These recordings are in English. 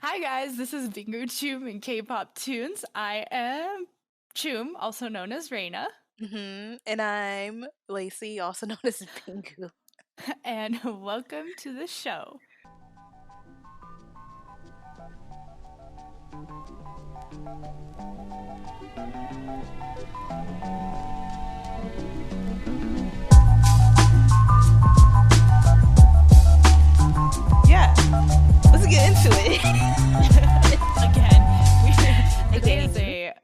Hi guys, this is Bingu Choom in K-pop tunes. I am Choom, also known as Reina, And I'm Lacey, also known as Bingu. and welcome to the show. Yeah, let's get into it. Again, today is Again.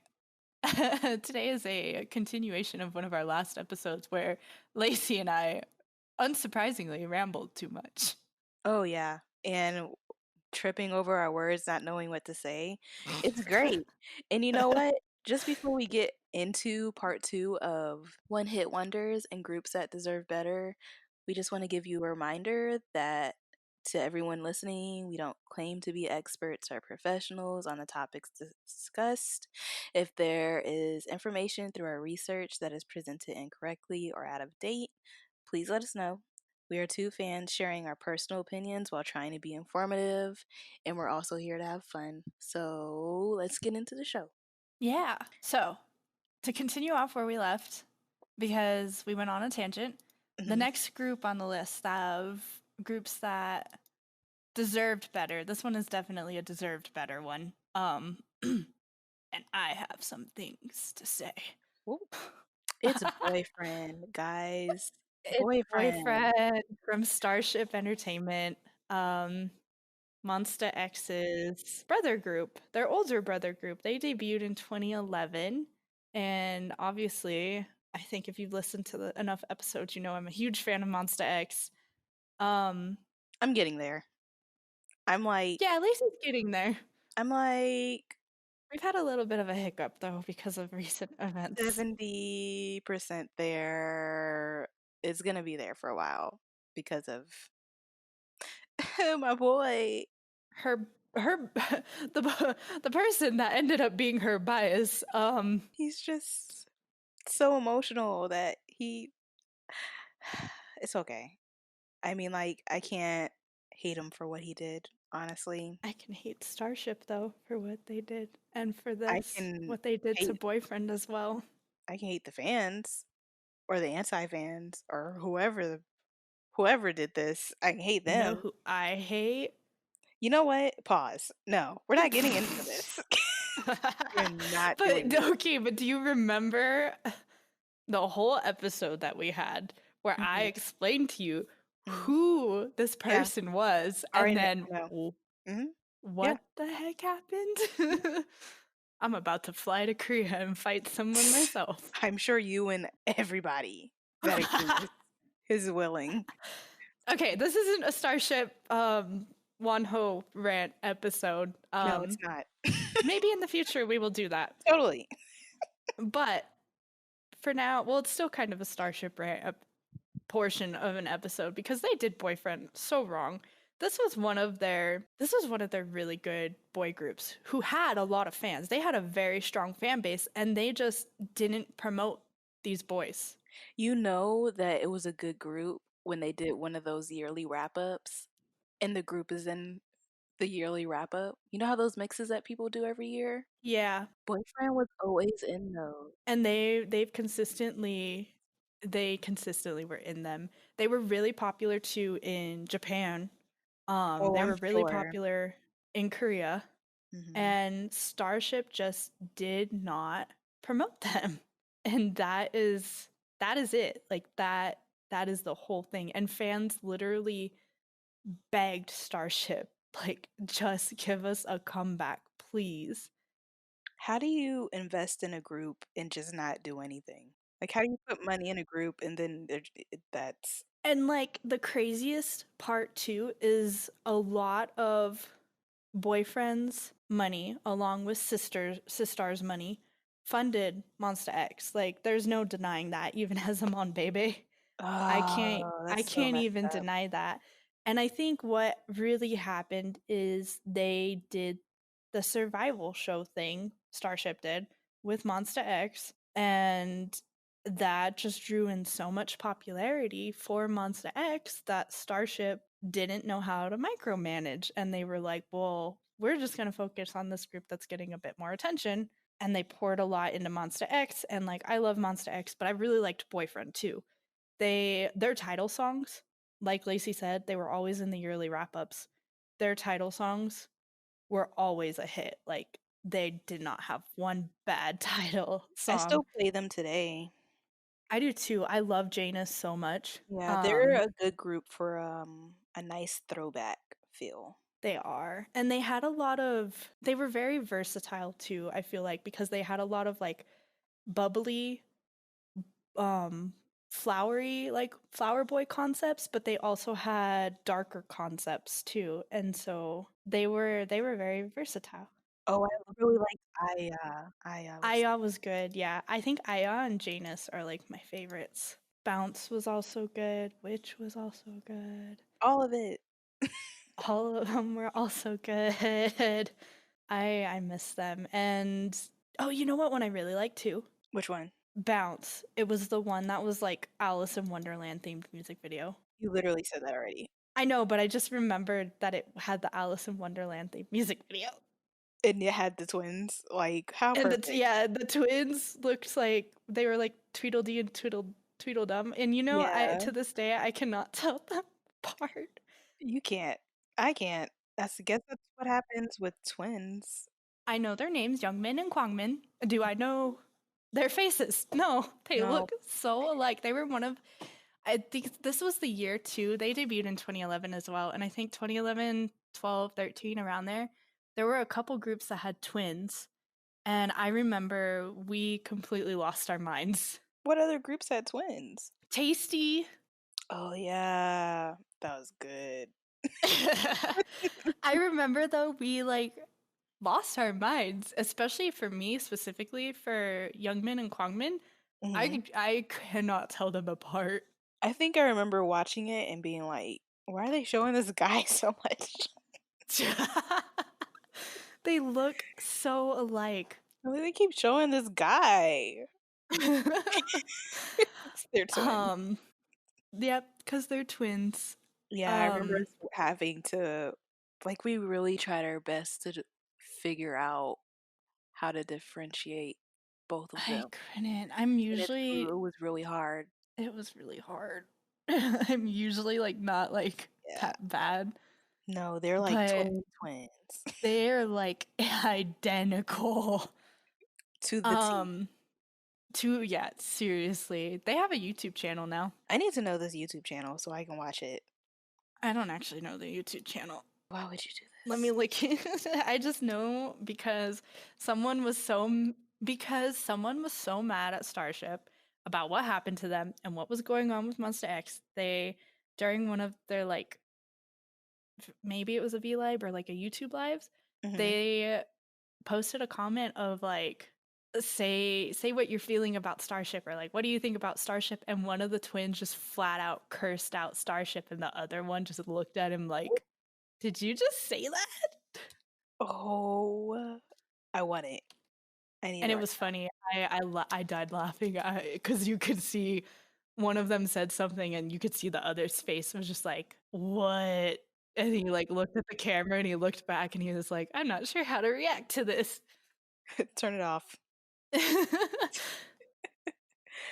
a today is a continuation of one of our last episodes where Lacey and I unsurprisingly rambled too much. Oh, yeah. And tripping over our words, not knowing what to say. It's great. And you know what? Just before we get into part two of One Hit Wonders and groups that deserve better, we just want to give you a reminder that to everyone listening, we don't claim to be experts or professionals on the topics discussed. If there is information through our research that is presented incorrectly or out of date, please let us know. We are two fans sharing our personal opinions while trying to be informative, and we're also here to have fun. So let's get into the show. Yeah. So, to continue off where we left, because we went on a tangent, the Mhm. next group on the list of groups that deserved better. This one is definitely a deserved better one. And I have some things to say. Ooh, it's boyfriend, guys. It's Boyfriend. Boyfriend from Starship Entertainment. Um, Monsta X's brother group, their older brother group. They debuted in 2011. And obviously, I think if you've listened to enough episodes, you know I'm a huge fan of Monsta X. Um, I'm getting there. I'm like, yeah, at least it's getting there. I'm like We've had a little bit of a hiccup though because of recent events. 70% there. It's gonna be there for a while because of my boy. Her the person that ended up being her bias. He's just so emotional that he. It's okay. I mean, like, I can't hate him for what he did, honestly. I can hate Starship though for what they did, and for I this, can what they did to hate Boyfriend as well. I can hate the fans or the anti-fans or whoever did this. I can hate You know them. who I hate? You know what? Pause. No, we're not getting into this. We're not doing But this. okay, but do you remember the whole episode that we had where I Mhm, explained to you mhm. who this Yeah, person was, I and already then know. Mhm, yeah. what the heck happened? I'm about to fly to Korea and fight someone myself. I'm sure you and everybody that agrees is willing. Okay, this isn't a Starship Wonho rant episode. No, it's not. Maybe in the future we will do that. Totally. But for now, well, it's still kind of a Starship rant portion of an episode because they did Boyfriend so wrong. This was one of their really good boy groups who had a lot of fans. They had a very strong fan base and they just didn't promote these boys. You know that it was a good group when they did one of those yearly wrap-ups, and the group is in the yearly wrap-up. You know how those mixes that people do every year? Yeah, Boyfriend was always in those. and they consistently were in them. They were really popular too in Japan. Oh, They I'm were really sure. popular in Korea, Mhm. and Starship just did not promote them. And that is it. Like that is the whole thing. And fans literally begged Starship like just give us a comeback, please. How do you invest in a group and just not do anything? Like, how do you put money in a group and then that's And like the craziest part too is a lot of boyfriend's money along with sister's money funded Monsta X. Like there's no denying that even as a Mon Bebe. I can't oh, I that's so can't messed even up. deny that. And I think what really happened is they did the survival show thing, Starship did, with Monsta X, and that just drew in so much popularity for Monsta X that Starship didn't know how to micromanage. And they were like, well, we're just going to focus on this group that's getting a bit more attention. And they poured a lot into Monster X. And like, I love Monster X, but I really liked Boyfriend too. Their title songs, like Lacey said, they were always in the yearly wrap ups. Their title songs were always a hit. Like, they did not have one bad title I song. still play them today. I do too. I love Janus so much. Yeah, they're a good group for a nice throwback feel. They are. And they had a lot of they were very versatile too, I feel like, because they had a lot of like bubbly, um flowery, like flower boy concepts, but they also had darker concepts too. And so they were very versatile. Oh, I really liked Aya. Aya was Aya was good, yeah. I think Aya and Janus are like my favorites. Bounce was also good. Witch was also good. all of it. All of them were also good. I miss them. And oh, you know what one I really like too? Which one? Bounce. It was the one that was like Alice in Wonderland themed music video. You literally said that already. I know, but I just remembered that it had the Alice in Wonderland themed music video. And you had the twins. Like, how And perfect. the twins looked like they were like Tweedledee and Tweedledum. And you know, I Yeah, to this day I cannot tell them apart. you can't. I can't. I guess that's what happens with twins. I know their names, Youngmin and Kwangmin. Do I know their faces? No, they No, look so alike. They were one of, I think this was the year too. They debuted in 2011 as well. And I think 2011, 12, 13, around there were a couple groups that had twins. And I remember we completely lost our minds. what other groups had twins? Tasty. Oh yeah, that was good. I remember though, we like lost our minds, especially for me specifically for Youngmin and Kwangmin. Hmm. I cannot tell them apart. I think I remember watching it and being like, "Why are they showing this guy so much?" They look so alike. Why do they keep showing this guy? It's their twin. um, yep, because they're twins. Yeah, I remember Um, us having to, like, we really tried our best to figure out how to differentiate both of I them, couldn't. I'm and usually it was really hard. it was really hard. I'm usually like not like Yeah. that bad, No, they're like but twins they're like identical. to the T. Um, yeah, seriously. They have a YouTube channel now. I need to know this YouTube channel so I can watch it. I don't actually know the YouTube channel. Why would you do Let me this? look. I just know because someone was so someone was so mad at Starship about what happened to them and what was going on with Monster X. They during one of their like maybe it was a V Live or like a YouTube lives, Hmm. they posted a comment of like say what you're feeling about Starship or like what do you think about Starship, and one of the twins just flat out cursed out Starship and the other one just looked at him like, did you just say that? Oh, I want it. I need And it it right was funny. I died laughing because you could see one of them said something and you could see the other's face was just like, what? And he like looked at the camera and he looked back and he was like, I'm not sure how to react to this. now. Turn it off.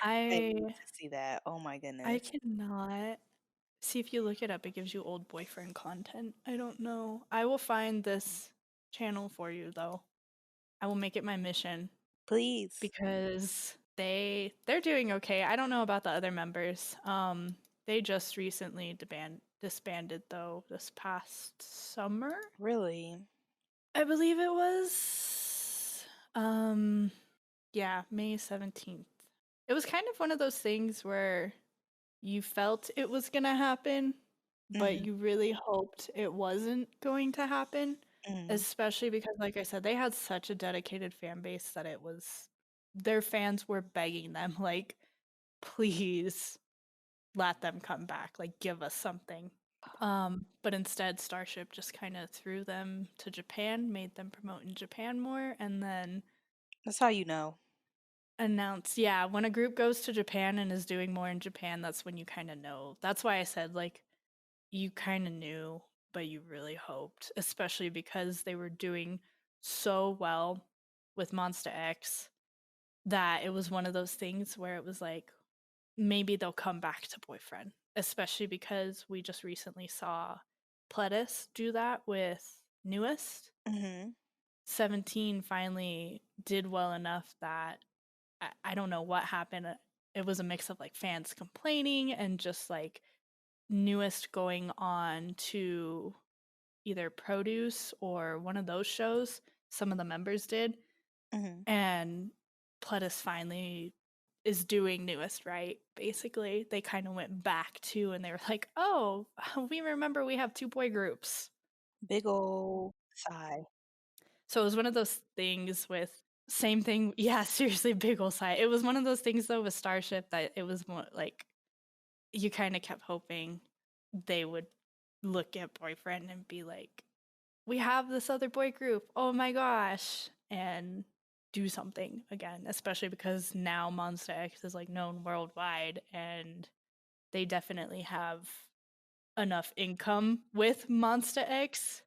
I I need to see that. Oh my I goodness. cannot see. If you look it up, it gives you old boyfriend content. I don't know. I will find this channel for you though. I will make it my mission Please. because they're doing okay. I don't know about the other members. They just recently disbanded though this past summer. Really? I believe it was yeah, May 17th. It was kind of one of those things where you felt it was going to happen, but Hmm. you really hoped it wasn't going to happen, Hmm. especially because like I said, they had such a dedicated fan base that it was their fans were begging them like, please let them come back, like give us something. But instead Starship just kind of threw them to Japan, made them promote in Japan more, and then That's how you know. announce, yeah, when a group goes to Japan and is doing more in Japan, that's when you kind of know. That's why I said like you kind of knew, but you really hoped, especially because they were doing so well with Monster X that it was one of those things where it was like maybe they'll come back to boyfriend, especially because we just recently saw Pledis do that with Newest. Mhm. 17 finally did well enough that I don't know what happened. It was a mix of like fans complaining and just like Newest going on to either produce or one of those shows. Some of the members did. Mhm. And Pledis finally is doing Newest, right? Basically, they kind of went back to and they were like, oh, we remember we have two boy groups. Big ol' sigh. So it was one of those things with same thing. Yeah, seriously, big ol' sigh. It was one of those things though with Starship that it was more like you kind of kept hoping they would look at boyfriend and be like, we have this other boy group. Oh my gosh. And do something again, especially because now Monster X is like known worldwide and they definitely have enough income with Monster X.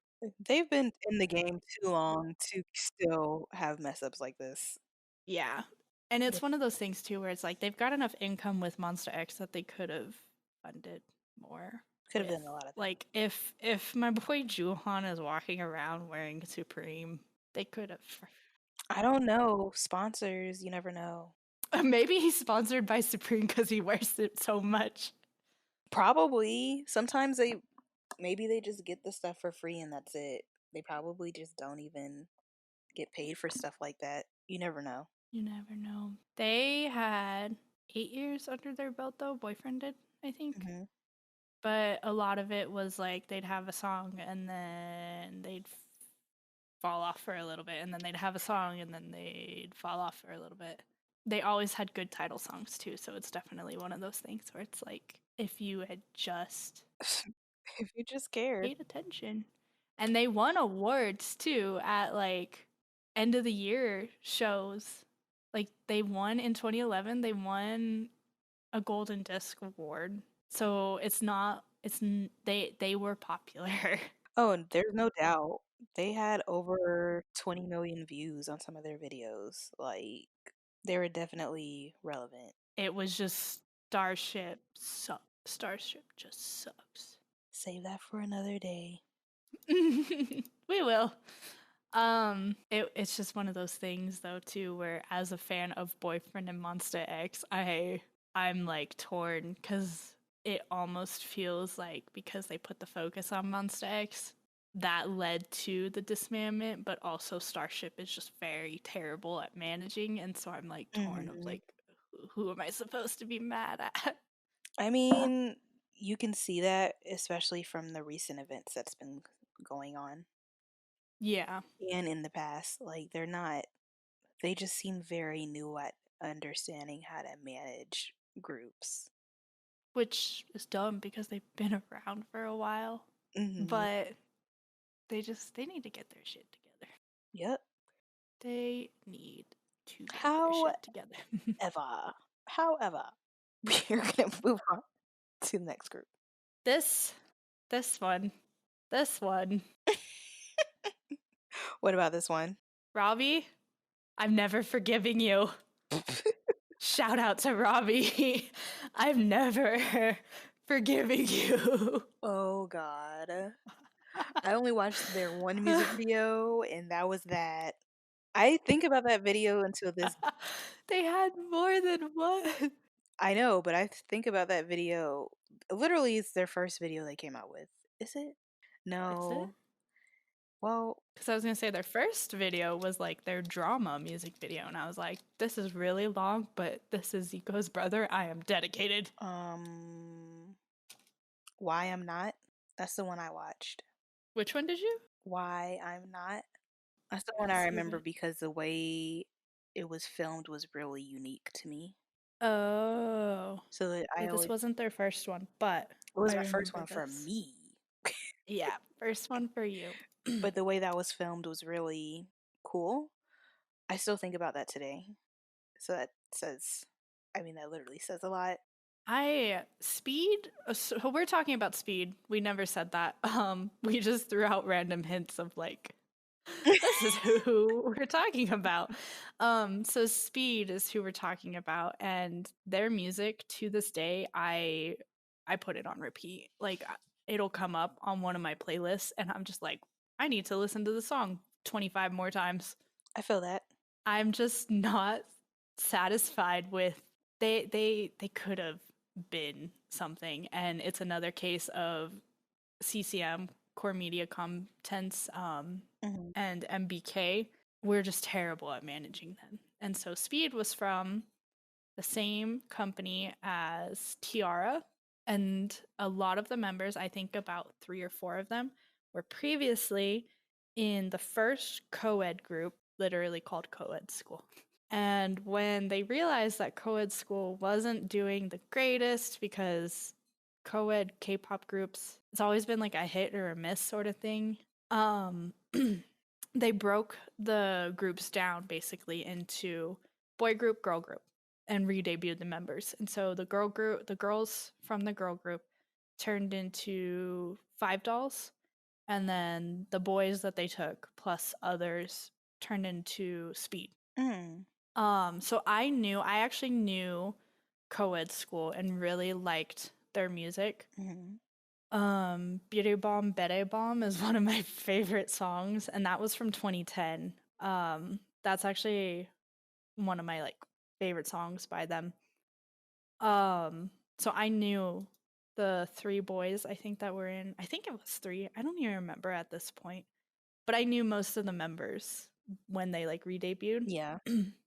They've been in the game too long to still have mess ups like this. Yeah. And It it's one of those things too where it's like they've got enough income with Monster X that they could have funded more could have with. done a lot of things. Like if my boy Juhan is walking around wearing Supreme, they could have. I don't know. Sponsors, you never know. Maybe he's sponsored by Supreme because he wears it so much. Probably. Sometimes maybe they just get the stuff for free and that's it. They probably just don't even get paid for stuff like that. You never know. You never know. They had 8 years under their belt, though. Boyfriend did, I think. Hmm. But a lot of it was like they'd have a song and then they'd fall off for a little bit, and then they'd have a song and then they'd fall off for a little bit. They always had good title songs too, so it's definitely one of those things where it's like if you had just If you just cared. paid attention. And they won awards too at like end of the year shows. Like they won in 2011, they won a golden disc award. So it's not they were popular. Oh, and there's no doubt. They had over 20 million views on some of their videos. Like, they were definitely relevant. It was just Starship sucks. Starship just sucks. Save that for another day. We will. It's just one of those things though too, where as a fan of Boyfriend and Monster X, I'm like torn because it almost feels like because they put the focus on Monster X, that led to the dismemberment, but also Starship is just very terrible at managing, and so I'm like torn of Hmm. like who am I supposed to be mad at? I mean, you can see that, especially from the recent events that's been going on Yeah, and in the past. Like, they just seem very new at understanding how to manage groups. which is dumb because they've been around for a while, Hmm. but they need to get their shit together. Yep. They need to get their However, shit together. however, we're gonna move on to the next group. this this one. This one. What about this one? Robbie, I'm never forgiving you. Shout out to Robbie. I'm never forgiving you. Oh God. I only watched their one music video, and that was that. I think about that video until this. They had more than one. I know, but I think about that video. Literally, it's their first video they came out with. Is it? Is it? No. Well, Because I was gonna say their first video was like their drama music video, and I was like, this is really long, but this is Zico's brother. I am dedicated. um, Why I'm Not? That's the one I watched. Which one did you? Why I'm Not? That's the I one gotta I see remember that. because the way it was filmed was really unique to me. Oh, So that I this always, wasn't their first one, but it was I my first remember one for this. me. Yeah, first one for you. But the way that was filmed was really cool. I still think about that today. So that says, I mean, that literally says a lot. Speed. So we're talking about Speed. We never said that. We just threw out random hints of like, this is who we're talking about. So Speed is who we're talking about, and their music to this day, I put it on repeat. Like it'll come up on one of my playlists, and I'm just like, I need to listen to the song 25 more times. I feel that. I'm just not satisfied with they could have been something, and it's another case of CCM, core media contents, Mhm. and MBK. We're just terrible at managing them. And so Speed was from the same company as Tiara, and a lot of the members, I think about 3 or 4 of them, were previously in the first co-ed group, literally called co-ed school. And when they realized that co-ed school wasn't doing the greatest because co-ed K-pop groups, it's always been like a hit or a miss sort of thing. Um they broke the groups down basically into boy group, girl group, and re-debuted the members. And so the girls from the girl group turned into Five Dolls, and then the boys that they took plus others turned into Speed. Mm. So I actually knew co-ed school and really liked their music. Mhm. Beauty Bomb Bede Bomb is one of my favorite songs, and that was from 2010. That's actually one of my like favorite songs by them. So I knew the 3 boys I think that were in. I think it was 3. I don't even remember at this point, but I knew most of the members when they like re-debuted. Yeah.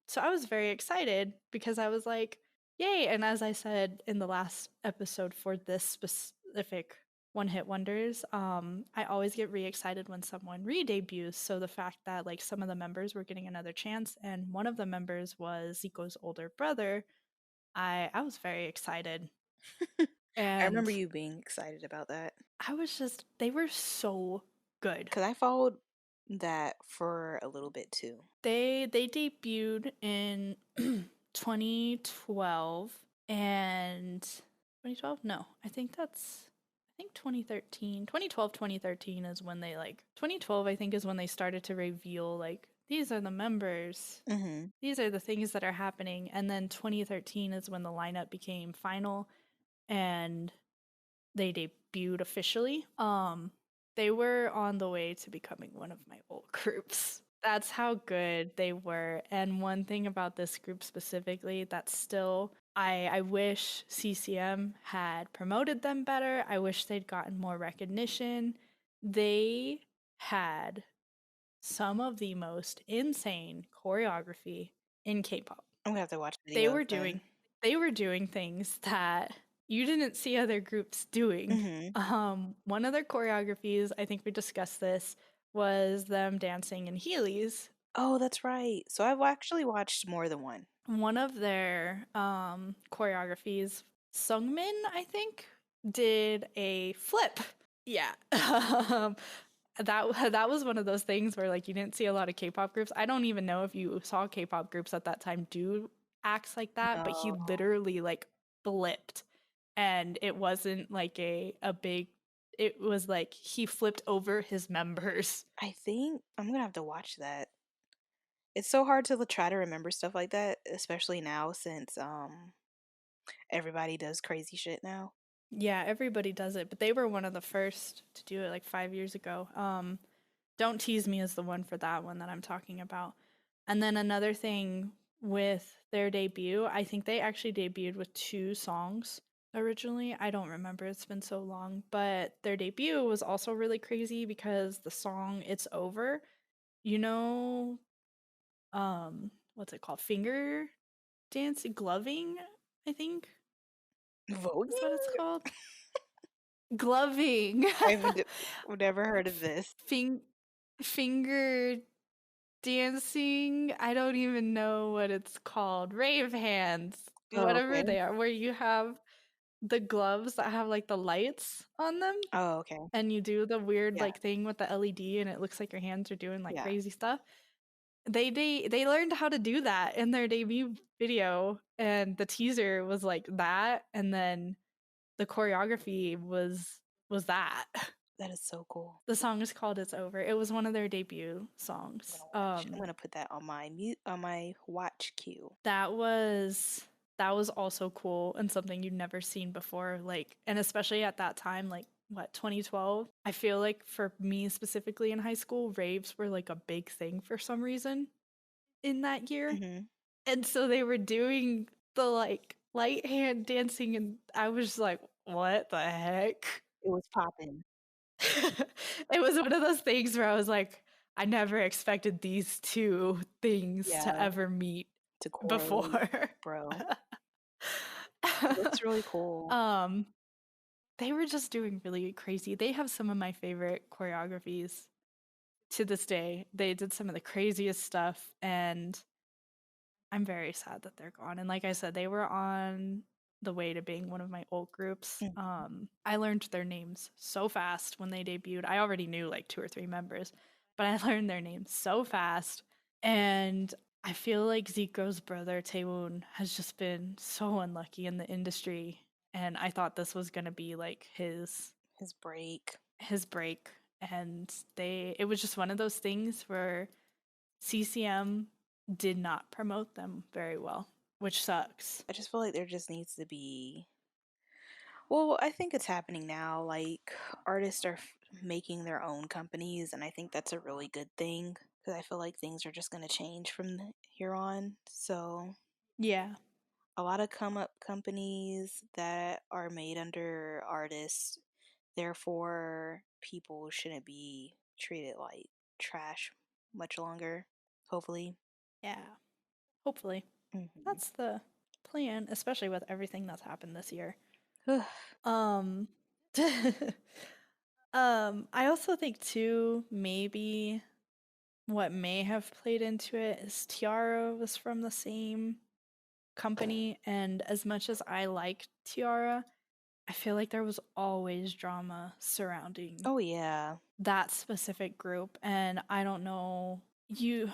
So I was very excited because I was like, yay. And as I said in the last episode for this specific one hit wonders, I always get re-excited when someone re-debuts. So the fact that like some of the members were getting another chance and one of the members was Zico's older brother, I was very excited. I remember And you being excited about that I was just they were so good. because I followed that for a little bit too. They debuted in 2012 and 2012? No, I think 2013. 2012, 2013 is when they like 2012 I think is when they started to reveal like these are the members. Mhm. These are the things that are happening, and then 2013 is when the lineup became final and they debuted officially. They were on the way to becoming one of my old groups. That's how good they were. And one thing about this group specifically that still I wish CCM had promoted them better. I wish they'd gotten more recognition. They had some of the most insane choreography in K-pop. I'm gonna have to watch They videos were doing then. they were doing things that you didn't see other groups doing. Mhm. One of their choreographies, I think we discussed this, was them dancing in Heelys. Oh, that's right. So I've actually watched more than one. One of their choreographies, Sungmin, I think, did a flip. Yeah. That was one of those things where like you didn't see a lot of K-pop groups. I don't even know if you saw K-pop groups at that time do acts like that, but he No. literally like flipped, and it wasn't like a big, it was like he flipped over his members. I think I'm gonna have to watch that. It's so hard to try to remember stuff like that, especially now since everybody does crazy shit now. Yeah, everybody does it, but they were one of the first to do it like 5 years ago. Don't Tease Me is the one for that one that I'm talking about. And then another thing with their debut, I think they actually debuted with 2 songs originally. I don't remember, it's been so long, but their debut was also really crazy because the song It's Over, you know, what's it called? Finger dancing, gloving, I think is what it's Voguing? called. Gloving. I've never heard of this. Fing- finger dancing. I don't even know what it's called. Rave hands, Oh, whatever okay. they are, where you have the gloves that have like the lights on them, Oh, okay. and you do the weird Yeah. like thing with the LED, and it looks like your hands are doing like Yeah. crazy stuff. they learned how to do that in their debut video, and the teaser was like that, and then the choreography was that. That is so cool. The song is called "It's Over." It was one of their debut I'm songs. gonna watch. I'm gonna put that on my on my watch queue. That was also cool and something you'd never seen before, like, and especially at that time, like, what, 2012? I feel like for me specifically in high school, raves were like a big thing for some reason in that year. Hmm. And so they were doing the like light hand dancing, and I was just like, what the heck? It was popping. It was one of those things where I was like, I never expected these two things to Yeah, ever meet to correlate, before. bro. That's really cool. um, they were just doing really crazy. They have some of my favorite choreographies to this day. They did some of the craziest stuff, and I'm very sad that they're gone. And like I said, they were on the way to being one of my old groups. Mm. I learned their names so fast when they debuted. I already knew like two or three members, but I learned their names so fast. And I feel like Zico's brother Taewoon has just been so unlucky in the industry. And I thought this was gonna be like His break. his break. And it was just one of those things where CCM did not promote them very well, which sucks. I just feel like there just needs to be. Well, I think it's happening now. Like artists are making their own companies, and I think that's a really good thing because I feel like things are just gonna change from here on. So Yeah. a lot of come up companies that are made under artists, therefore people shouldn't be treated like trash much longer. Hopefully. Yeah. Hopefully. Hmm. That's the plan, especially with everything that's happened this year. Um I also think too, maybe what may have played into it is Tiara was from the same company, and as much as I liked Tiara, I feel like there was always drama surrounding Oh yeah. that specific group, and I don't know, you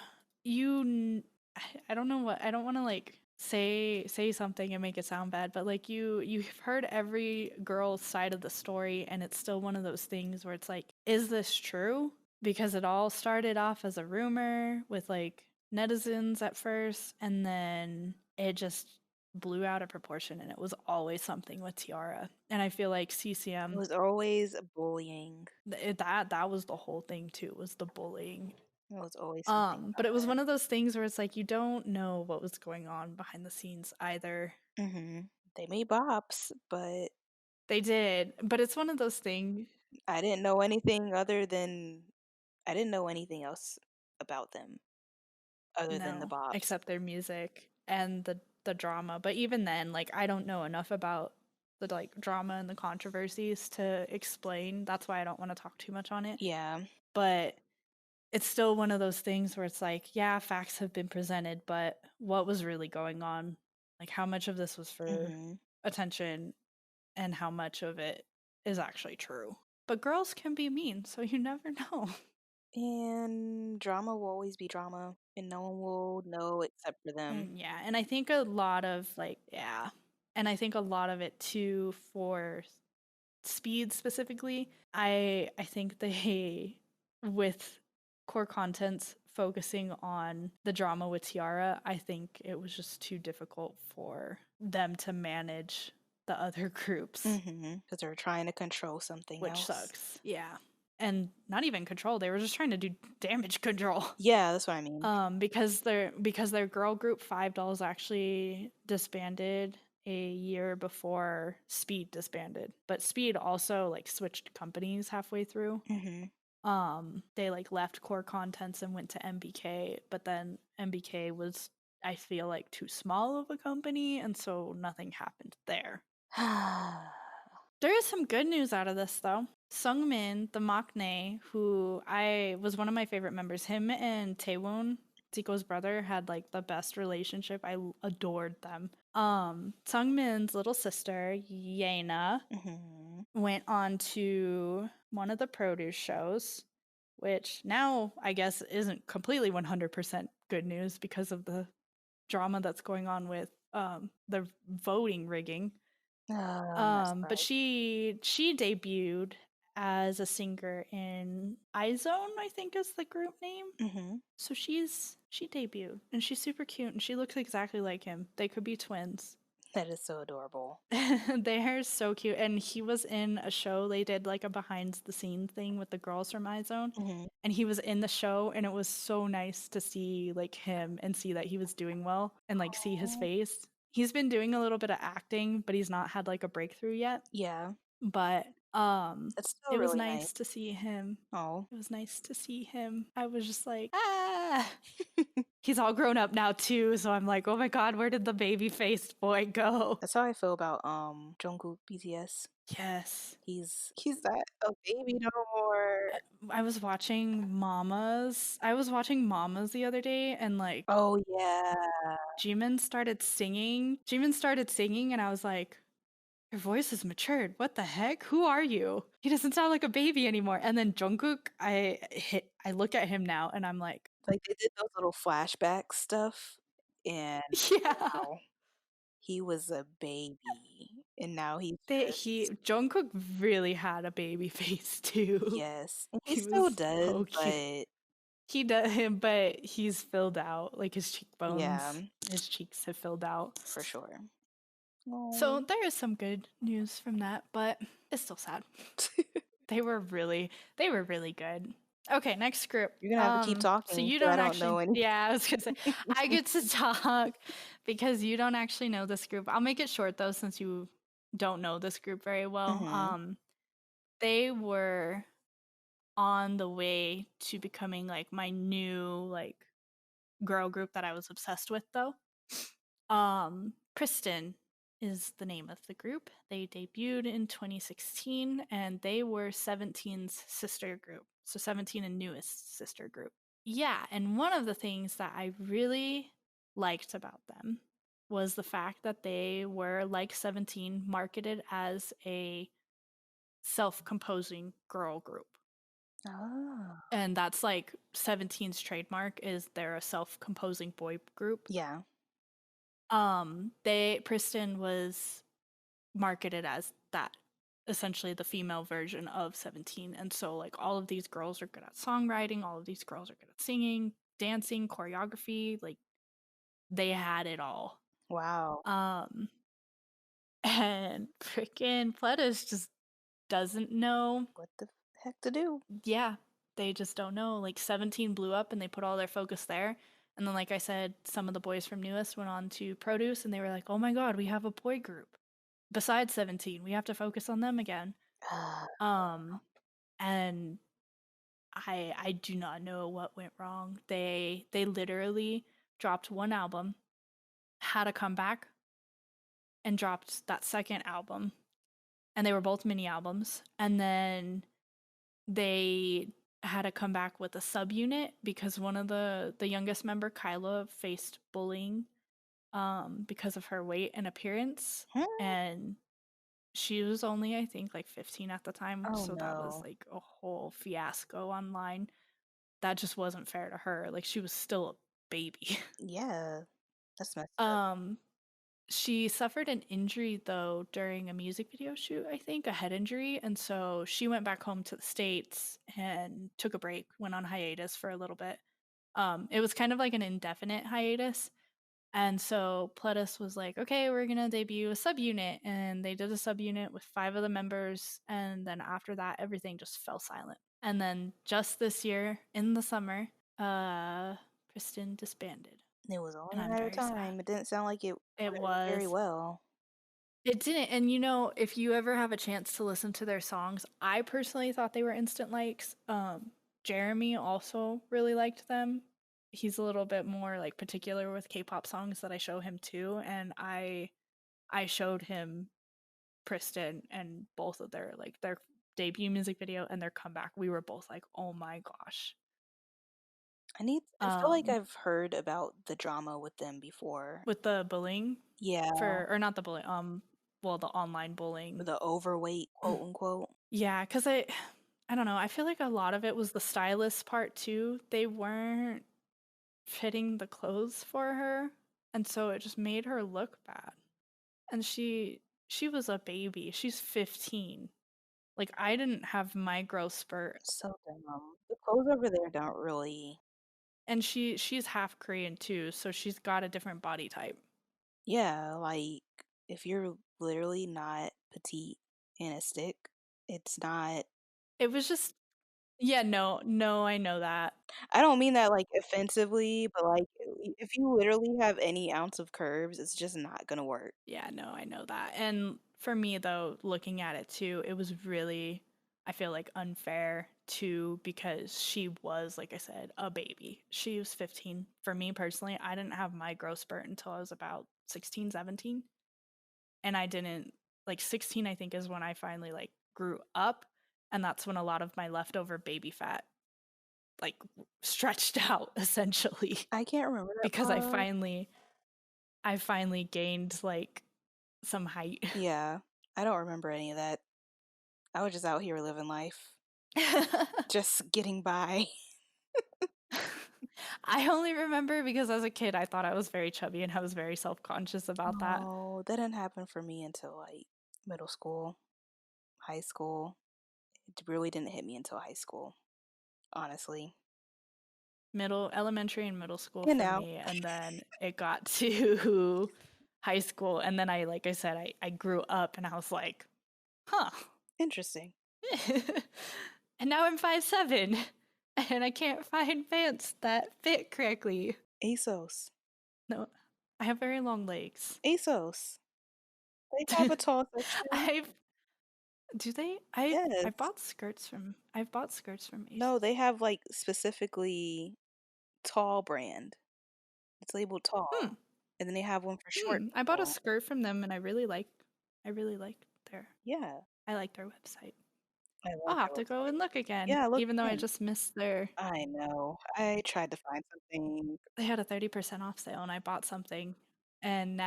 I don't know, what I don't want to like say something and make it sound bad, but like you've heard every girl's side of the story, and it's still one of those things where it's like, is this true? Because it all started off as a rumor with like netizens at first, and then it just blew out of proportion, and it was always something with Tiara. And I feel like It CCM, was always bullying. that was the whole thing too, was the bullying. It was always something But about it was one of those things where it's like you don't know what was going on behind the scenes either. that. Hmm. They made bops, but They did, but it's one of those things. I didn't know anything other than I didn't know anything else about them other than the No, bops. except their music and the drama. But even then, like, I don't know enough about the like drama and the controversies to explain. That's why I don't want to talk too much on it. Yeah. But it's still one of those things where it's like, yeah, facts have been presented, but what was really going on? Like, how much of this was for Hmm. attention and how much of it is actually true? But girls can be mean, so you never know. And drama will always be drama, and no one will know except for them. And yeah, and I think a lot of like, yeah, and I think a lot of it too for speed specifically. I think they, with core contents focusing on the drama with Tiara, I think it was just too difficult for them to manage the other groups, Because they're trying to control something which else. sucks. Yeah. And not even control, they were just trying to do damage control. Yeah, that's what I mean. Because their girl group Five Dolls actually disbanded a year before Speed disbanded. But Speed also like switched companies halfway through. Hmm. They like left core contents and went to MBK, but then MBK was, I feel like, too small of a company, and so nothing happened there. There is some good news out of this though. Sungmin, the maknae, who I was one of my favorite members, him and Taewon, Zico's brother, had like the best relationship. I adored them. Sungmin's little sister, Yena, Hmm. went on to one of the produce shows which now I guess isn't completely 100% good news because of the drama that's going on with the voting rigging. That's But right. she debuted as a singer in iZone, I think is the group name. Hmm. So she debuted and she's super cute and she looks exactly like him. They could be twins. That is so adorable. They're so cute. And he was in a show. They did like a behind the scenes thing with the girls from iZone. Hmm. And he was in the show and it was so nice to see like him and see that he was doing well and like see his Oh, face. He's been doing a little bit of acting, but he's not had like a breakthrough yet. yeah, But that's still it was really nice. nice to see him. Oh, It was nice to see him. I was just like, ah. He's all grown up now too, so I'm like, oh my god, where did the baby faced boy go? that's how I feel about Jungkook BTS. Yes. He's not a baby no more. I was watching Mamas. I was watching Mamas the other day and like Oh yeah, Jimin started singing. Jimin started singing and I was like, your voice has matured. What the heck? Who are you? He doesn't sound like a baby anymore. And then Jungkook, I look at him now and I'm like, like they did those little flashback stuff, and yeah. wow, he was a baby, and now he's He just Jungkook really had a baby face too. yes, and he He still was does, so cute. but He does him, but he's filled out. Like his yeah, cheekbones, his cheeks have filled out. for sure. Oh. So there is some good news from that, but it's still sad. They were really good. Okay, next group. You're gonna have to keep So talking you because I don't don't actually, know any. yeah, I was gonna say I get to talk because you don't actually know this group. I'll make it short though, since you don't know this group very well. Hmm. They were on the way to becoming like my new like girl group that I was obsessed with though. PRISTIN is the name of the group. They debuted in 2016 and they were 17's sister group. So 17 and newest sister group. Yeah, and one of the things that I really liked about them was the fact that they were like 17 marketed as a self-composing girl group. Oh, And that's like 17's trademark is they're a self-composing boy group. yeah. They PRISTIN was marketed as that, essentially the female version of 17. And so like all of these girls are good at songwriting, all of these girls are good at singing, dancing, choreography, like they had it all. Wow. Um and freaking Pledis just doesn't know. What the heck to do? Yeah, they just don't know. Like 17 blew up and they put all their focus there. And then like I said, some of the boys from Newest went on to Produce and they were like, "Oh my god, we have a boy group. Besides 17, we have to focus on them again." Um and I do not know what went wrong. They literally dropped one album, had a comeback, and dropped that second album. And they were both mini albums. And then they had to come back with a subunit because one of the youngest member, Kyla, faced bullying because of her weight and appearance. Hmm? And she was only, I think, like 15 at the time. Oh So that was no. like a whole fiasco online. That just wasn't fair to her. Like she was still a baby. Yeah, that's messed up. um She suffered an injury though during a music video shoot, I think, a head injury. And so she went back home to the States and took a break, went on hiatus for a little bit. It was kind of like an indefinite hiatus. And so Pledis was like, okay, we're going to debut a subunit. And they did a subunit with 5 of the members. And then after that, everything just fell silent. And then just this year in the summer, Kristen disbanded. It was only And a I'm matter of very sad. time. It didn't sound like it It went very was. well. It didn't. And you know, if you ever have a chance to listen to their songs, I personally thought they were instant likes. Jeremy also really liked them. He's a little bit more like particular with K-pop songs that I show him too, and I showed him Pristin and both of their debut music video and their comeback. We were both like, "Oh my gosh." I feel like Um I've heard about the drama with them before. with the bullying Yeah, for or not the bullying, well, the online bullying. the overweight, quote unquote. Yeah, cuz I don't know. I feel like a lot of it was the stylist part too. They weren't fitting the clothes for her, and so it just made her look bad. And she was a baby. She's 15. Like I didn't have my growth spurt, So dumb. The clothes over there don't really. and she's half Korean too, so she's got a different body type. Yeah, like if you're literally not petite and a stick, it's not. It was just yeah, no, no, I know that. I don't mean that like offensively, but like if you literally have any ounce of curves, it's just not gonna work. Yeah, no, I know that. And for me though, looking at it too, it was really I feel like unfair too because she was like I said, a baby. She was 15. For me personally, I didn't have my growth spurt until I was about 16, 17. And I didn't like 16 I think is when I finally like grew up, and that's when a lot of my leftover baby fat like stretched out essentially I can't remember that because part. I finally gained like some height. Yeah, I don't remember any of that. I was just out here living life, just getting by. I only remember because as a kid I thought I was very chubby and I was very self-conscious about that. No, that didn't happen for me until like middle school, high school. It really didn't hit me until high school, honestly. Middle elementary and middle school You for know, me, and then it got to high school, and then I like I said I grew up and I was like, "Huh." interesting. And now I'm 5'7", and I can't find pants that fit correctly. ASOS. No, I have very long legs. ASOS. They have a tall section. I've do they? I've Yes. bought skirts from No, ASOS. they have like specifically tall brand. It's labeled Hmm. tall. And then they have one for short I bought a people. skirt from them and I really like their Yeah, I like their website. I I'll love have their to go website. and look again, Yeah, look even though I in. just missed their I know. I tried to find something. they had a 30% off sale and I bought something and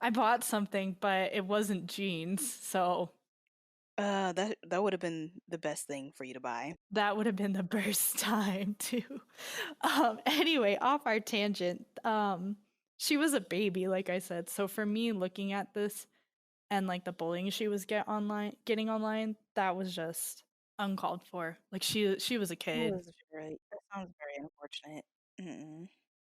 I bought something, but it wasn't jeans, so That would have been the best thing for you to buy. that would have been the best time too. Anyway, off our tangent. She was a baby, like I said. So for me, looking at this and like the bullying she was getting online, that was just uncalled for. Like she was a kid. That sounds very unfortunate. Mm-mm.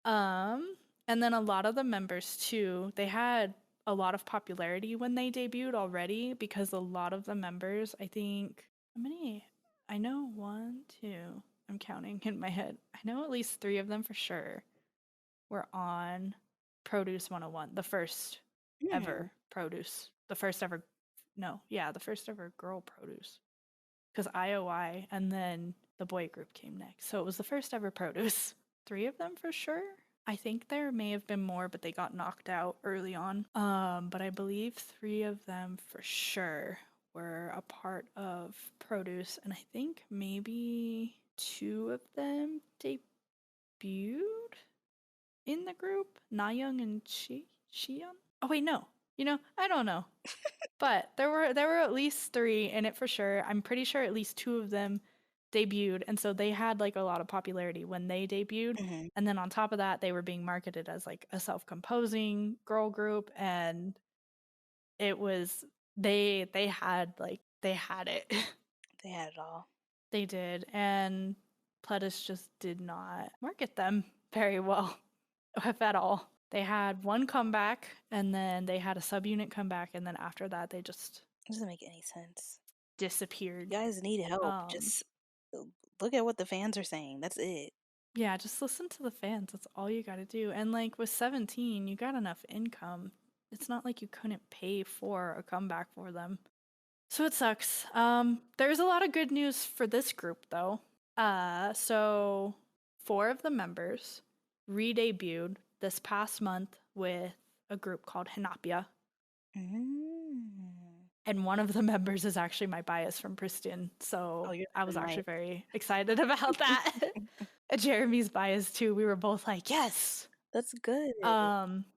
Um, and then a lot of the members too, they had a lot of popularity when they debuted already because a lot of the members, I think, how many? I know one, two, I'm counting in my head. I know at least three of them for sure were on Produce 101, the first Mm. ever produce, the first ever, no, yeah, the first ever girl produce. Because IOI and then the boy group came next. So it was the first ever produce. Three of them for sure. I think there may have been more, but they got knocked out early on. But I believe three of them for sure were a part of produce, and I think maybe two of them debuted in the group, Nayoung and Shion. Oh wait, no. I don't know. But there were at least three in it for sure. I'm pretty sure at least two of them debuted, and so they had like a lot of popularity when they debuted. Hmm. And then on top of that, they were being marketed as like a self-composing girl group, and it was they had it. They had it all. They did, and Pledis just did not market them very well, if at all. They had one comeback, and then they had a subunit comeback, and then after that, they just It doesn't make any sense. disappeared. You guys need help. Um, Just look at what the fans are saying. That's it. yeah, just listen to the fans. That's all you got to do. And like with 17, you got enough income. It's not like you couldn't pay for a comeback for them. So it sucks. There's a lot of good news for this group though. So four of the members re-debuted this past month with a group called Hinapia, Mm. and one of the members is actually my bias from PRISTIN, Oh, so you're I was living actually life. very excited about that. Jeremy's bias too. We were both like, yes. That's good.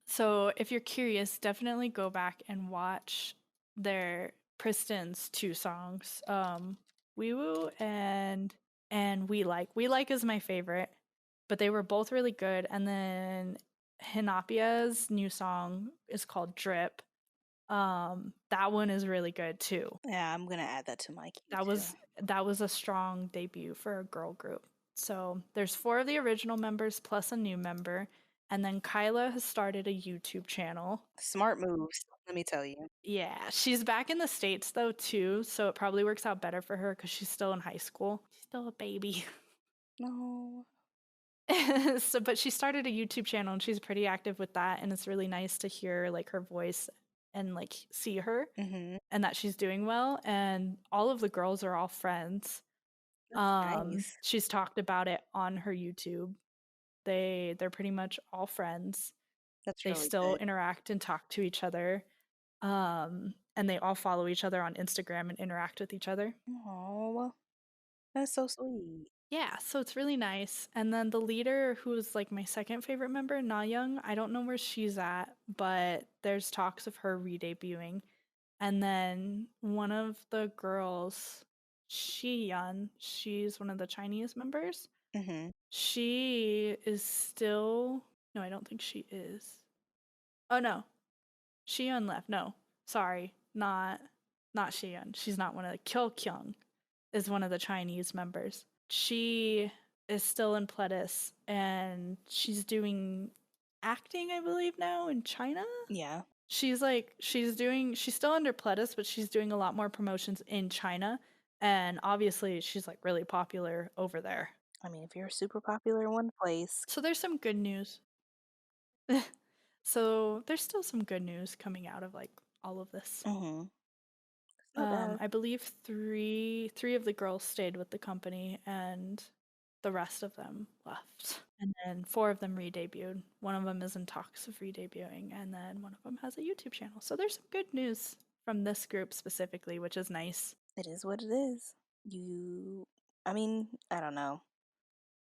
So if you're curious, definitely go back and watch their PRISTIN's two songs, Wee Woo and We Like. We Like is my favorite, but they were both really good. And then Hinapia's new song is called Drip. That one is really good too. Yeah, I'm gonna add that to my queue That too. was that was a strong debut for a girl group. So there's four of the original members plus a new member, and then Kyla has started a YouTube channel. Smart moves, let me tell you. Yeah, she's back in the States though too, so it probably works out better for her because she's still in high school. She's still a baby. No. So, but she started a YouTube channel and she's pretty active with that, and it's really nice to hear like her voice and like see her Mhm. and that she's doing well. And all of the girls are all friends. That's nice. She's talked about it on her YouTube. They're pretty much all friends. That's They really still good. interact and talk to each other. And they all follow each other on Instagram and interact with each other. Oh, that's so sweet. Yeah, so it's really nice. And then the leader, who is like my second favorite member, Na Young, I don't know where she's at, but there's talks of her re-debuting. And then one of the girls, Shi Yun, she's one of the Chinese members. Mhm. She is still. No, I don't think she is. Oh no, Xion left. No, sorry, not Xion. She's not one of the. Kyo Kyung is one of the Chinese members. She is still in Pledis, and she's doing acting, I believe, now in China. Yeah. She's still under Pledis, but she's doing a lot more promotions in China, and obviously she's like really popular over there. I mean, if you're super popular in one place. So there's some good news. So there's still some good news coming out of like all of this. Mhm. It's not bad. I believe three of the girls stayed with the company, and the rest of them left. And then four of them re-debuted. One of them is in talks of re-debuting, and then one of them has a YouTube channel. So there's some good news from this group specifically, which is nice. It is what it is. I mean, I don't know.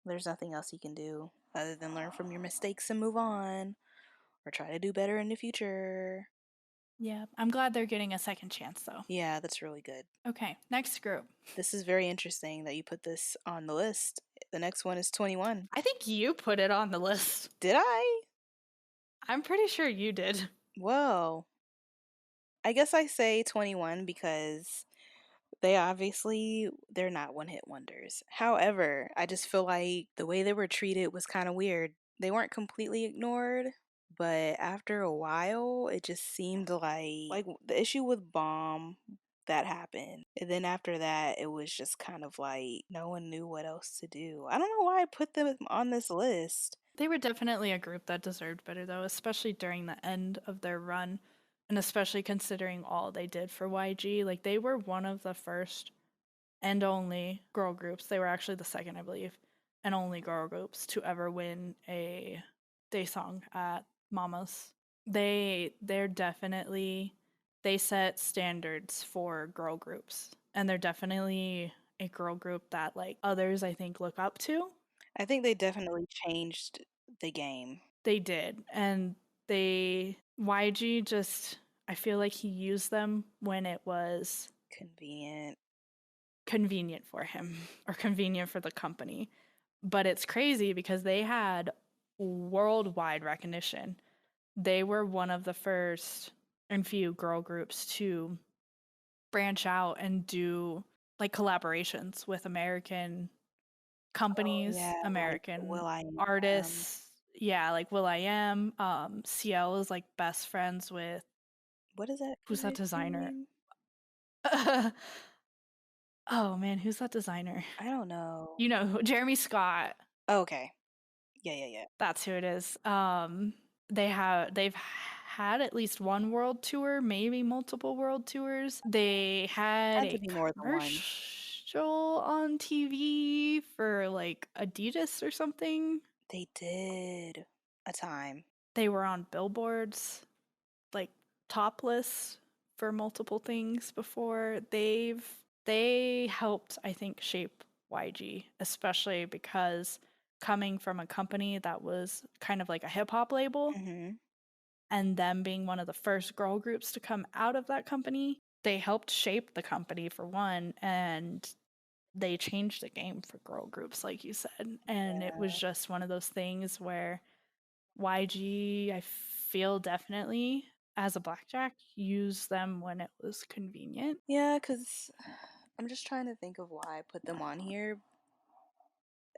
There's nothing else you can do other than learn from your mistakes and move on, or try to do better in the future. Yeah, I'm glad they're getting a second chance though. Yeah, that's really good. Okay, next group. This is very interesting that you put this on the list. The next one is 21. I think you put it on the list. Did I? I'm pretty sure you did. Well, I guess I say 21 because they're not one-hit wonders. However, I just feel like the way they were treated was kind of weird. They weren't completely ignored, but after a while, it just seemed like the issue with Bomb that happened. And then after that, it was just kind of like no one knew what else to do. I don't know why I put them on this list. They were definitely a group that deserved better, though, especially during the end of their run, and especially considering all they did for YG. Like, they were one of the first and only girl groups. They were actually the second, I believe, and only girl groups to ever win a day song at Mama's. They're definitely they set standards for girl groups, and they're definitely a girl group that like others I think look up to. I think they definitely changed the game. They did. And YG just, I feel like he used them when it was Convenient. convenient for him or convenient for the company. But it's crazy because they had worldwide recognition. They were one of the first and few girl groups to branch out and do like collaborations with American Oh companies, yeah, like American Will I Am. artists. Yeah, like Will I Am. CL is like best friends with What is that who's that guy's designer? name? Oh man, who's that designer? I don't know. You know, Jeremy Scott. Okay. Yeah, yeah, yeah. That's who it is. They've had at least one world tour, maybe multiple world tours. They had Had to a be more than one. commercial on TV for like Adidas or something. They did a time. They were on billboards, like top lists for multiple things before. They helped, I think, shape YG, especially because coming from a company that was kind of like a hip hop label Hmm. and them being one of the first girl groups to come out of that company, they helped shape the company for one, and they changed the game for girl groups, like you said. And it was Yeah. just one of those things where YG, I feel definitely, as a blackjack, used them when it was convenient. Yeah, because I'm just trying to think of why I put them on here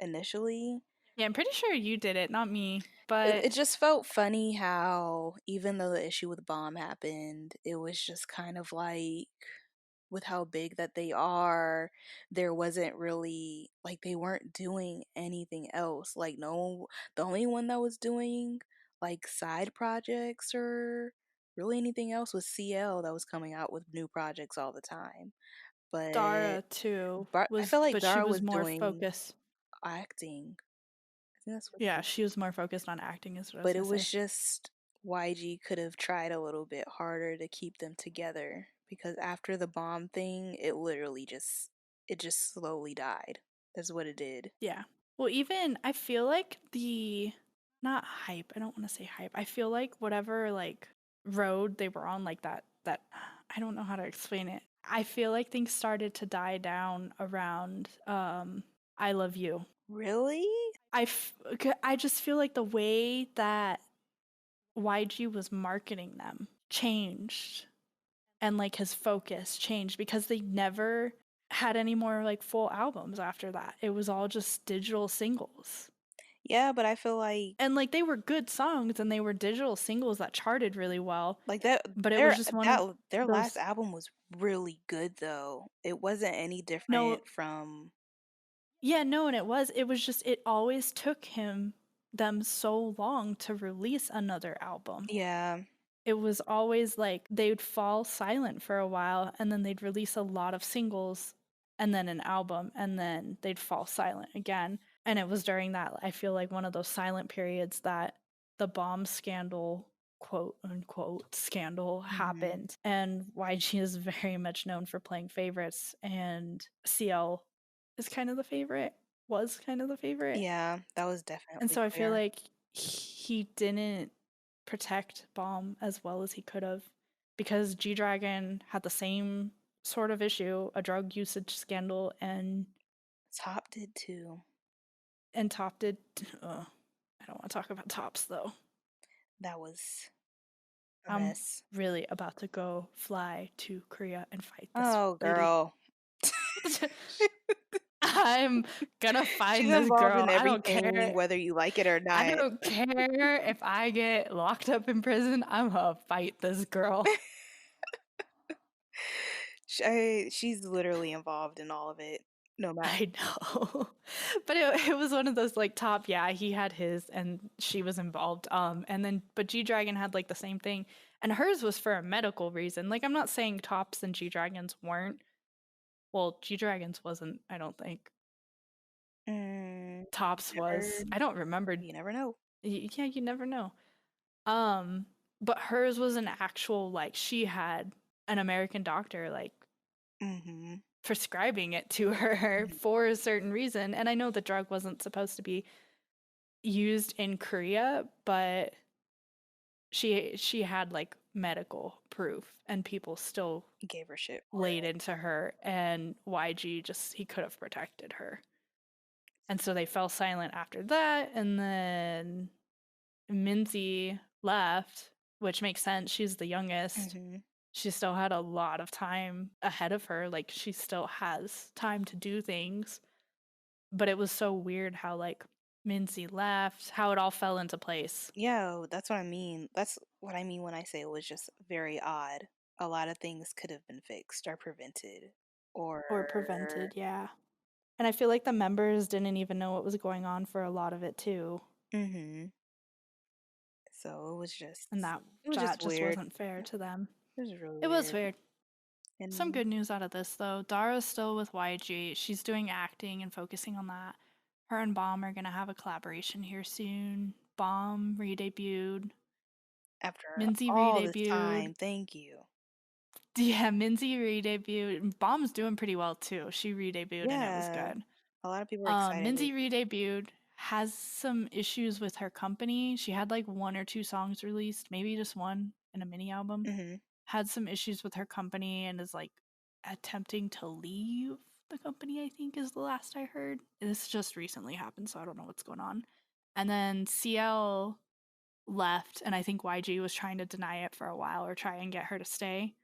initially. Yeah, I'm pretty sure you did it, not me. It But just felt funny how, even though the issue with Bomb happened, it was just kind of like, with how big that they are, there wasn't really, like, they weren't doing anything else. Like, no, the only one that was doing, like, side projects or really anything else was CL that was coming out with new projects all the time. But Dara too I was, feel like but she Dara was was more doing focused. acting. I think that's what Yeah, she, she was more focused on acting, is what I was but gonna it was say. just YG could have tried a little bit harder to keep them together because after the bomb thing, it just slowly died. That's what it did. Yeah. Well, even I feel like the not hype. I don't want to say hype. I feel like whatever like road they were on, like that I don't know how to explain it. I feel like things started to die down around I Love You. Really? I just feel like the way that YG was marketing them changed, and like his focus changed because they never had any more like full albums after that. It was all just digital singles. Yeah, but I feel like And like they were good songs and they were digital singles that charted really well, that but it was just one of their last those. album was really good though. It wasn't any No, different from. yeah, no, and it was just it always took them so long to release another album. Yeah. It was always like they'd fall silent for a while and then they'd release a lot of singles and then an album and then they'd fall silent again. And it was during that, I feel like one of those silent periods that the bomb scandal, quote unquote, scandal Mhm. happened. And YG is very much known for playing favorites, and CL is kind of the favorite, was kind of the favorite. Yeah, that was And definitely so I feel clear. like he didn't protect Bomb as well as he could have, because G Dragon had the same sort of issue, a drug usage scandal, Top did too. and Top did. I don't want to talk about Tops though. That was a I'm mess. really about to go fly to Korea and fight this Oh, lady. girl. I'm gonna She's find this involved girl. in I don't everything, care. whether you like it or I not. don't care if I get locked up in prison. I'm gonna fight this girl. She's literally involved in all of it. No matter. I know. But it was one of those like Top, yeah, he had his and she was involved. And then but G Dragon had like the same thing. And hers was for a medical reason. Like I'm not saying Tops and G Dragons weren't. Well, G Dragons wasn't, I don't think. Mm, Tops was. I don't remember. you never know. Yeah, you never know. Um, but hers was an actual like she had an American doctor like Hmm. prescribing it to her for a certain reason. And I know the drug wasn't supposed to be used in Korea, but she had like medical proof and people still Gave her shit for laid it. into her, and YG just he could have protected her. And so they fell silent after that, and then Minzy left, which makes sense. She's the youngest. Hmm. She still had a lot of time ahead of her. Like she still has time to do things. But it was so weird how like Minzy left, how it all fell into place. Yeah, that's what I mean. That's what I mean when I say it was just very odd. A lot of things could have been fixed or prevented. Or, Or prevented, yeah. And I feel like the members didn't even know what was going on for a lot of it too. hmm. So And that it was that just just weird. wasn't fair to them. It was really It was weird. weird. Some And good news out of this though. Dara's still with YG. She's doing acting and focusing on that. Her and Bomb are gonna have a collaboration here soon. Bomb re-debuted. after Minzy all this re-debuted. time, thank you. Yeah, Minzy re-debuted. Bomb's doing pretty well too. She re-debuted and it was Yeah, good. a lot of people are excited. Minzy re-debuted, has some issues with her company. She had like one or two songs released, maybe just one in a mini album. Hmm. had some issues with her company and is like attempting to leave the company, I think is the last I heard. This just recently happened, so I don't know what's going on. And then CL left, and I think YG was trying to deny it for a while or try and get her to stay.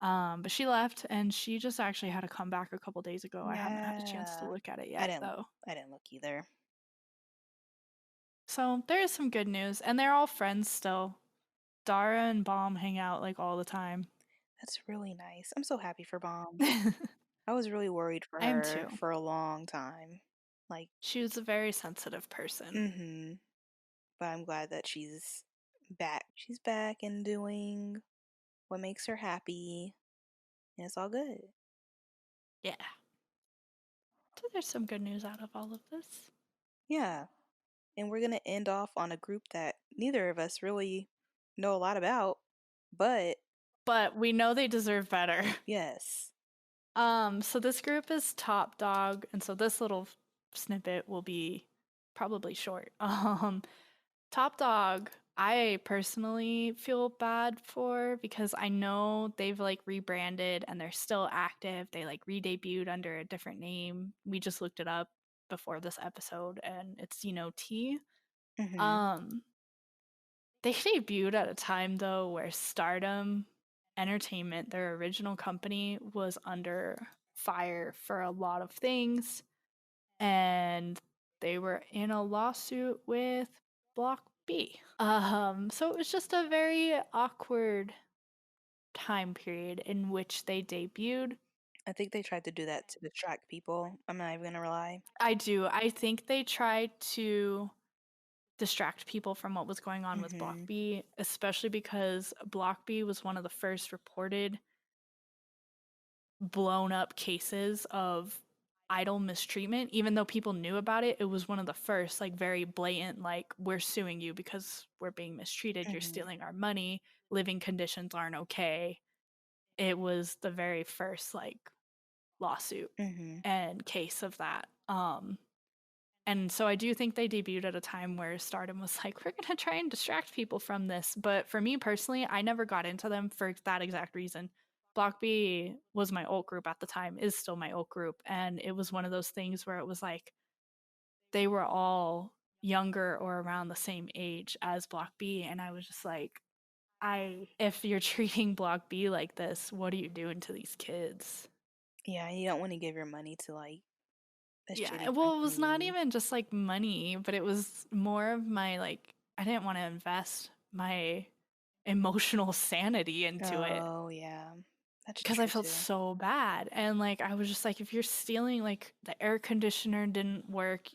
But she left, and she just actually had a comeback a couple days ago. I haven't had a chance to Yeah. look at it I yet, didn't though. I didn't look either. So there is some good news, and they're all friends still. Dara and Bomb hang out like all the time. That's really nice. I'm so happy for Bomb. I I was really worried for am her too. for a long time. Like, She was a very sensitive person. mm-hmm. But I'm glad that she's back. She's back and doing what makes her happy, and it's all good. Yeah. So there's some good news out of all of this. Yeah. And we're gonna end off on a group that neither of us really know a lot about, but But we know they deserve better. yes. So this group is Top Dog, and so this little snippet will be probably short. Top Dog, I personally feel bad for because I know they've like rebranded and they're still active. They like re-debuted under a different name. We just looked it up before this episode and it's T. Mm-hmm. Um they debuted at a time though where Stardom Entertainment, their original company, was under fire for a lot of things and they were in a lawsuit with Block B. So it was just a very awkward time period in which they debuted. I think they tried to do that to distract people. I'm not even gonna lie. I do. I think they tried to distract people from what was going on with Block Mm-hmm. B, especially because Block B was one of the first reported blown up cases of idol mistreatment. Even though people knew about it, it was one of the first, like, very blatant, like, we're suing you because we're being mistreated, you're Mm-hmm. stealing our money, living conditions aren't okay. It was the very first, like, lawsuit Mm-hmm. and case of that. And so I do think they debuted at a time where Stardom was like, we're going to try and distract people from this. But for me personally, I never got into them for that exact reason. Block B was my alt group at the time, is still my alt group. And it was one of those things where it was like they were all younger or around the same age as Block B. And I was just like, if you're treating Block B like this, what are you doing to these kids? Yeah, you don't want to give your money to like a Yeah, shitty well, it was not company. even just like money, but it was more of my like, I didn't want to invest my emotional sanity into it Oh yeah. That's because I true felt too. so bad. And like, I was just like, if you're stealing, like, the air conditioner didn't work,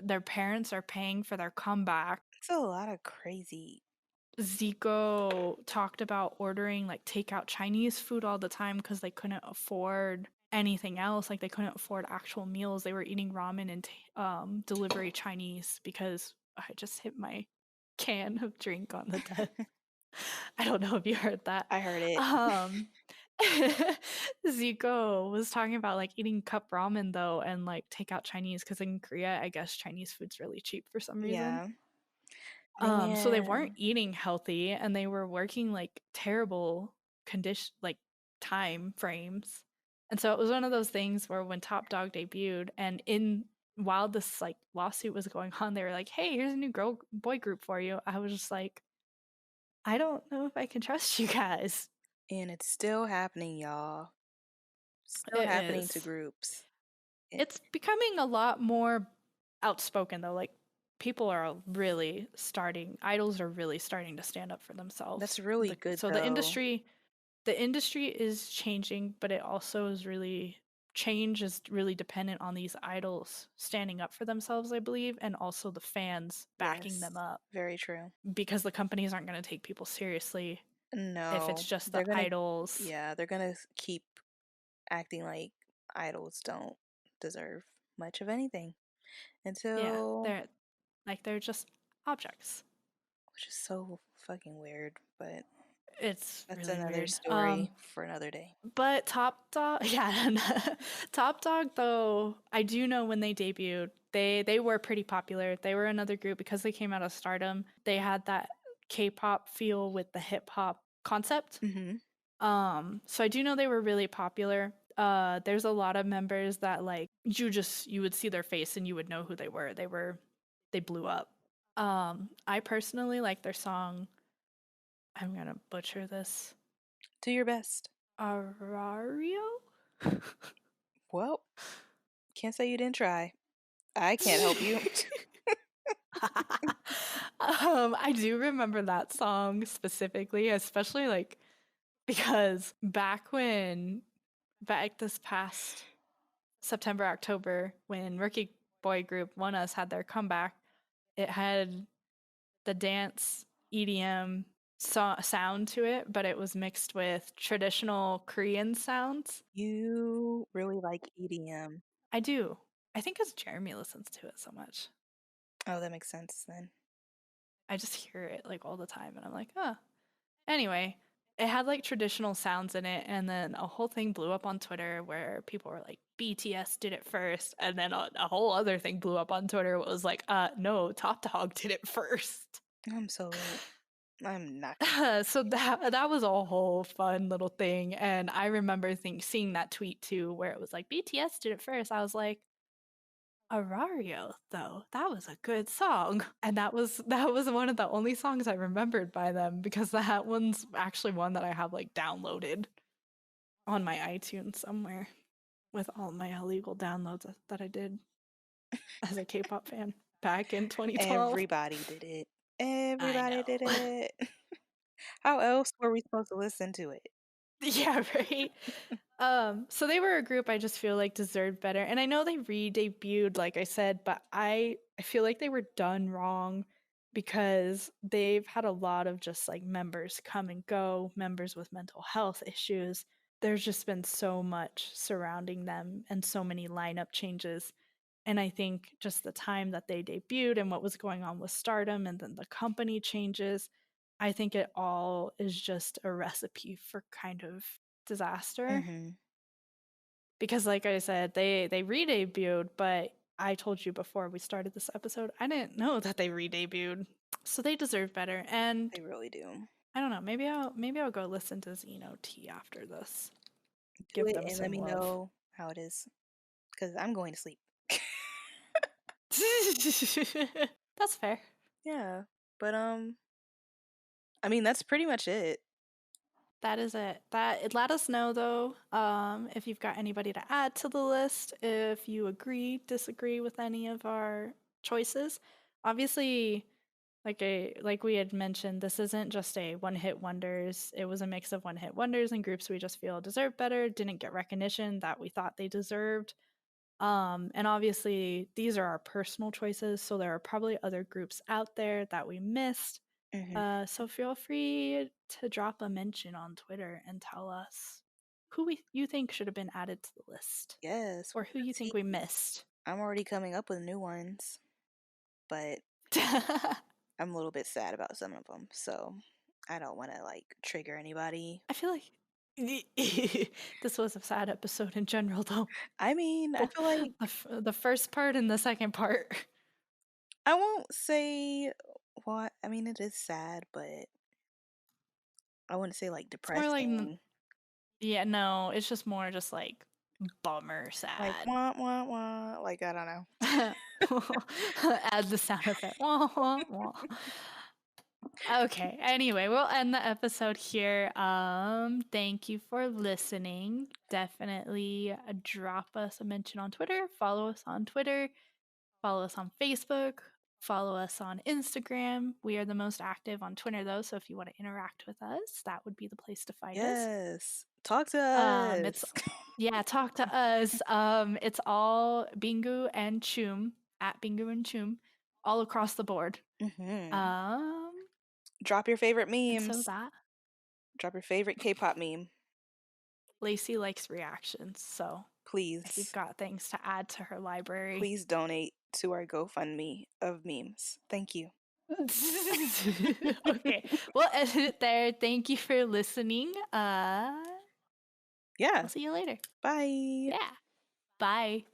their parents are paying for their comeback. It's a lot of crazy. Zico talked about ordering like takeout Chinese food all the time because they couldn't afford anything else. Like they couldn't afford actual meals. They were eating ramen and delivery Chinese because I just hit my can of drink on the desk. I don't know if you heard that. I heard it. Um, Zico was talking about like eating cup ramen though and like takeout Chinese because in Korea, I guess Chinese food's really cheap for some reason. Yeah. So they weren't Man. eating healthy and they were working like terrible condition like time frames. And so it was one of those things where when Top Dog debuted and in while this like lawsuit was going on, they were like, "Hey, here's a new girl boy group for you." I was just like, "I don't know if I can trust you guys." And it's still happening, y'all. Still It happening to is. groups. It's It's becoming a lot more outspoken though. Like people are really idols are really starting to stand up for that's themselves. really good So though. the industry is changing, but it also is really change is really dependent on these idols standing up for themselves, I believe, and also the fans backing Yes. them up Very true. because the companies aren't going to take people seriously if it's No, just the idols. they're gonna keep acting like idols don't deserve much of anything Yeah, until, they're just objects. which is so fucking weird, but It's that's really another weird. story for another day. But Top Dog, yeah, Top Dog though, I do know when they debuted, they were pretty popular. They were another group because they came out of Stardom. They had that K-pop feel with the hip hop concept. Mm-hmm. So I do know they were really popular. There's a lot of members that like you would see their face and you would know who they were. They blew up. I personally like their song. I'm gonna butcher this. Do your best. Arario? Well, can't say you didn't try. I can't help you. I do remember that song specifically, especially like because back this past September, October, when Rookie Boy Group One Us had their comeback, it had the dance EDM sound to it, but it was mixed with traditional Korean sounds. You really like EDM. I do. I think because Jeremy listens to it so much. Oh, that makes sense then. I just hear it like all the time, and I'm like, oh. Anyway, it had like traditional sounds in it, and then a whole thing blew up on Twitter where people were like, BTS did it first, and then a whole other thing blew up on Twitter. It was like, no, Top Dog did it first. I'm not. So that was a whole fun little thing, and I remember seeing that tweet too, where it was like BTS did it first. I was like, Arario, though, that was a good song, and that was one of the only songs I remembered by them because that one's actually one that I have like downloaded on my iTunes somewhere with all my illegal downloads that I did as a K-pop fan back in 2012. Everybody did it. I Everybody did know. it. How else were we supposed to listen to it? Yeah, right. So they were a group I just feel like deserved better. And I know they re-debuted, like I said, but I feel like they were done wrong because they've had a lot of just like members come and go, members with mental health issues. There's just been so much surrounding them and so many lineup changes. And I think just the time that they debuted and what was going on with Stardom and then the company changes, I think it all is just a recipe for kind of disaster. Mm-hmm. Because like I said, they re-debuted, but I told you before we started this episode, I didn't know that they re-debuted. So they deserve better. And They really do. I don't know, maybe I'll go listen to Xeno T after this. Do Give it them and let some me love. know how it is. Because I'm going to sleep. That's fair. Yeah. But I mean that's pretty much it. That is it. Let us know though, if you've got anybody to add to the list, if you agree, disagree with any of our choices. Obviously, like we had mentioned, this isn't just a one-hit wonders. It was a mix of one-hit wonders and groups we just feel deserve better, didn't get recognition that we thought they deserved. And obviously these are our personal choices, so there are probably other groups out there that we missed. Mm-hmm. So feel free to drop a mention on Twitter and tell us who you think should have been added to the list Yes. or who you think we missed. I'm already coming up with new ones. But I'm a little bit sad about some of them. So I don't want to like trigger anybody. I feel like this was a sad episode in general, though. I mean, I feel like The first part and the second part. I won't say what. I mean, it is sad, but I wouldn't say like It's more like, depressing. yeah, no, it's just more just like bummer Like sad. wah wah wah. Like I don't know. Add the sound effect. Wah, wah, wah. Okay. Anyway, we'll end the episode here. Thank you for listening. Definitely drop us a mention on Twitter. Follow us on Twitter. Follow us on Facebook. Follow us on Instagram. We are the most active on Twitter though, so if you want to interact with us, that would be the place to find us. Yes. Talk to It's us. yeah, talk to us. It's all Bingu and Choom at Bingu and Choom, all across the board. Mm-hmm. Um, Drop your favorite and so memes. that Drop your favorite K-pop meme, Lacey likes reactions, so if you've please. got things to add to her library. Please donate to our GoFundMe of memes. Thank you. Okay, we'll end it there. Thank you for listening. Yeah. We'll see you later. Bye. Yeah. Bye.